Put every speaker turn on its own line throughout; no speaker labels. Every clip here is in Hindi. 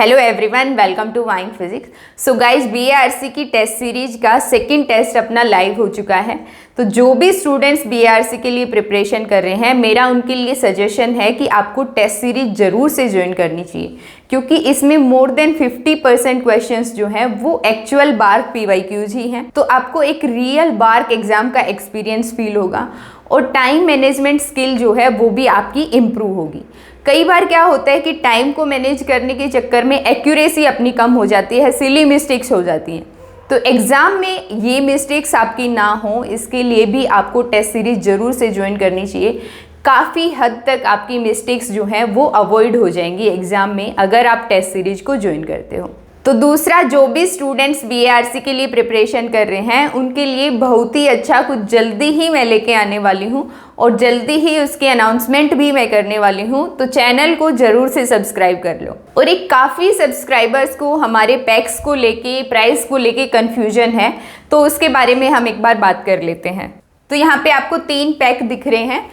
हेलो एवरीवन, वेलकम टू वाइंग फिजिक्स। सो गाइज, बीएआरसी की टेस्ट सीरीज का सेकंड टेस्ट अपना लाइव हो चुका है। तो जो भी स्टूडेंट्स बीएआरसी के लिए प्रिपरेशन कर रहे हैं, मेरा उनके लिए सजेशन है कि आपको टेस्ट सीरीज जरूर से ज्वाइन करनी चाहिए, क्योंकि इसमें मोर देन 50% क्वेश्चंस जो हैं वो एक्चुअल बार्क पीवाईक्यूज ही हैं। तो आपको एक रियल बार्क एग्जाम का एक्सपीरियंस फील होगा और टाइम मैनेजमेंट स्किल जो है वो भी आपकी इम्प्रूव होगी। कई बार क्या होता है कि टाइम को मैनेज करने के चक्कर में एक्यूरेसी अपनी कम हो जाती है, सिली मिस्टेक्स हो जाती हैं। तो एग्ज़ाम में ये मिस्टेक्स आपकी ना हो, इसके लिए भी आपको टेस्ट सीरीज ज़रूर से ज्वाइन करनी चाहिए। काफ़ी हद तक आपकी मिस्टेक्स जो हैं वो अवॉइड हो जाएंगी एग्ज़ाम में, अगर आप टेस्ट सीरीज को ज्वाइन करते हो। तो दूसरा, जो भी स्टूडेंट्स बीएआरसी के लिए प्रिपरेशन कर रहे हैं उनके लिए बहुत ही अच्छा कुछ जल्दी ही मैं लेके आने वाली हूँ और जल्दी ही उसकी अनाउंसमेंट भी मैं करने वाली हूँ। तो चैनल को ज़रूर से सब्सक्राइब कर लो। और एक काफ़ी सब्सक्राइबर्स को हमारे पैक्स को लेके, प्राइस को लेके कन्फ्यूजन है, तो उसके बारे में हम एक बार बात कर लेते हैं। तो यहाँ पे आपको 3 पैक दिख रहे हैं।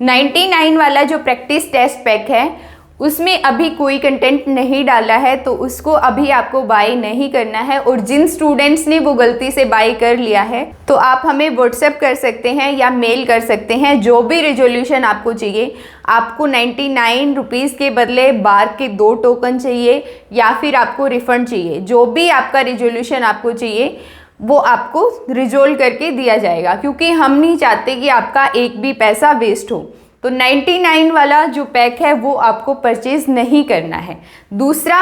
99 वाला जो प्रैक्टिस टेस्ट पैक है उसमें अभी कोई कंटेंट नहीं डाला है, तो उसको अभी आपको बाय नहीं करना है। और जिन स्टूडेंट्स ने वो गलती से बाय कर लिया है तो आप हमें व्हाट्सएप कर सकते हैं या मेल कर सकते हैं। जो भी रिजोल्यूशन आपको चाहिए, आपको 99 रुपीज़ के बदले बार के 2 टोकन चाहिए या फिर आपको रिफ़ंड चाहिए, जो भी आपका रिजोल्यूशन आपको चाहिए वो आपको रिजोल्व करके दिया जाएगा, क्योंकि हम नहीं चाहते कि आपका एक भी पैसा वेस्ट हो। तो 99 वाला जो पैक है वो आपको परचेज नहीं करना है। दूसरा,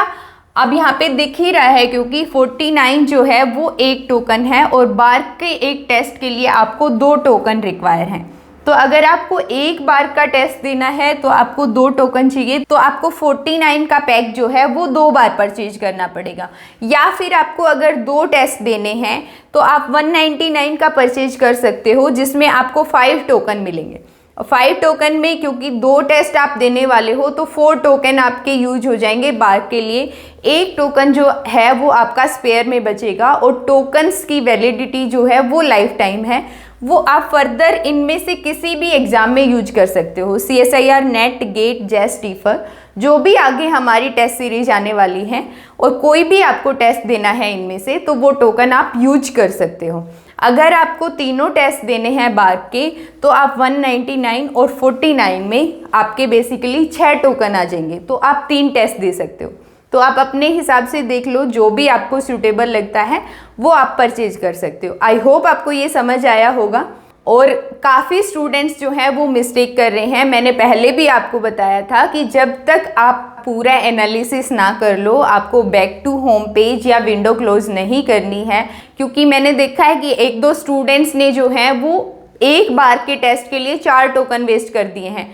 अब यहाँ पे दिख ही रहा है, क्योंकि 49 जो है वो 1 टोकन है और बार के एक टेस्ट के लिए आपको 2 टोकन रिक्वायर हैं। तो अगर आपको एक बार का टेस्ट देना है तो आपको 2 टोकन चाहिए, तो आपको 49 का पैक जो है वो 2 बार परचेज करना पड़ेगा। या फिर आपको अगर 2 टेस्ट देने हैं तो आप 199 का परचेज कर सकते हो, जिसमें आपको 5 टोकन मिलेंगे। 5 टोकन में, क्योंकि 2 टेस्ट आप देने वाले हो, तो 4 टोकन आपके यूज हो जाएंगे बार के लिए। 1 टोकन जो है वो आपका स्पेयर में बचेगा और टोकन्स की वैलिडिटी जो है वो लाइफ टाइम है। वो आप फर्दर इनमें से किसी भी एग्जाम में यूज कर सकते हो। CSIR, नेट, गेट, जेस, टीफर, जो भी आगे हमारी टेस्ट सीरीज आने वाली हैं, और कोई भी आपको टेस्ट देना है इनमें से, तो वो टोकन आप यूज कर सकते हो। अगर आपको तीनों टेस्ट देने हैं बार के, तो आप 199 और 49 में आपके बेसिकली 6 टोकन आ जाएंगे, तो आप 3 टेस्ट दे सकते हो। तो आप अपने हिसाब से देख लो, जो भी आपको सूटेबल लगता है वो आप परचेज कर सकते हो। आई होप आपको ये समझ आया होगा। और काफ़ी स्टूडेंट्स जो हैं वो मिस्टेक कर रहे हैं। मैंने पहले भी आपको बताया था कि जब तक आप पूरा एनालिसिस ना कर लो, आपको बैक टू होम पेज या विंडो क्लोज नहीं करनी है, क्योंकि मैंने देखा है कि 1-2 स्टूडेंट्स ने जो है वो एक बार के टेस्ट के लिए 4 टोकन वेस्ट कर दिए हैं।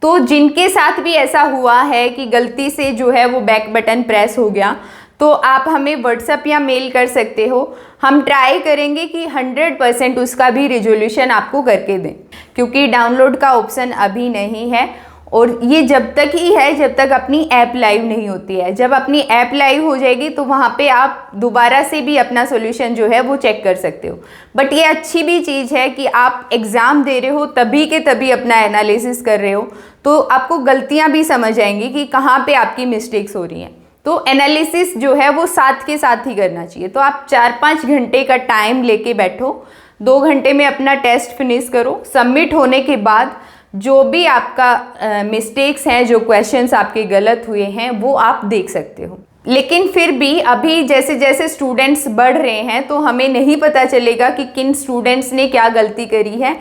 तो जिनके साथ भी ऐसा हुआ है कि गलती से जो है वो बैक बटन प्रेस हो गया, तो आप हमें व्हाट्सएप या मेल कर सकते हो। हम ट्राई करेंगे कि 100% उसका भी रिजोल्यूशन आपको करके दें, क्योंकि डाउनलोड का ऑप्शन अभी नहीं है। और ये जब तक ही है जब तक अपनी ऐप लाइव नहीं होती है। जब अपनी ऐप लाइव हो जाएगी तो वहाँ पे आप दोबारा से भी अपना सॉल्यूशन जो है वो चेक कर सकते हो। बट ये अच्छी भी चीज़ है कि आप एग्ज़ाम दे रहे हो तभी के तभी अपना एनालिसिस कर रहे हो, तो आपको गलतियाँ भी समझ आएंगी कि कहाँ पे आपकी मिस्टेक्स हो रही हैं। तो एनालिसिस जो है वो साथ के साथ ही करना चाहिए। तो आप 4-5 घंटे का टाइम लेके बैठो, 2 घंटे में अपना टेस्ट फिनिश करो। सबमिट होने के बाद जो भी आपका मिस्टेक्स हैं, जो क्वेश्चंस आपके गलत हुए हैं, वो आप देख सकते हो। लेकिन फिर भी अभी जैसे जैसे स्टूडेंट्स बढ़ रहे हैं तो हमें नहीं पता चलेगा कि किन स्टूडेंट्स ने क्या गलती करी है,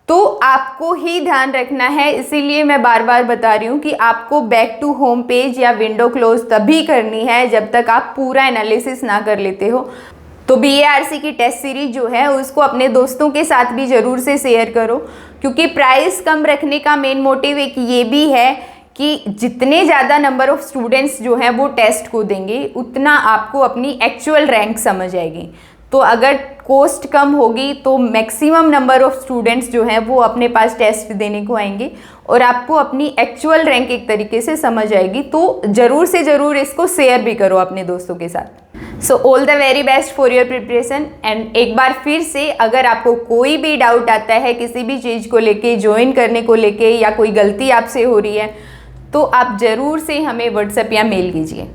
तो आपको ही ध्यान रखना है। इसीलिए मैं बार बार बता रही हूँ कि आपको बैक टू होम पेज या विंडो क्लोज तभी करनी है जब तक आप पूरा एनालिसिस ना कर लेते हो। तो बीएआरसी की टेस्ट सीरीज जो है उसको अपने दोस्तों के साथ भी ज़रूर से शेयर करो, क्योंकि प्राइस कम रखने का मेन मोटिव एक ये भी है कि जितने ज़्यादा नंबर ऑफ़ स्टूडेंट्स जो हैं वो टेस्ट को देंगे, उतना आपको अपनी एक्चुअल रैंक समझ आएगी। तो अगर कॉस्ट कम होगी तो मैक्सिमम नंबर ऑफ़ स्टूडेंट्स जो हैं वो अपने पास टेस्ट देने को आएंगे और आपको अपनी एक्चुअल रैंक एक तरीके से समझ आएगी। तो ज़रूर से ज़रूर इसको शेयर भी करो अपने दोस्तों के साथ। So all the very best for your preparation. And एक बार फिर से, अगर आपको कोई भी डाउट आता है किसी भी चीज़ को लेके, ज्वाइन करने को लेके, या कोई गलती आपसे हो रही है, तो आप ज़रूर से हमें व्हाट्सएप या मेल कीजिए।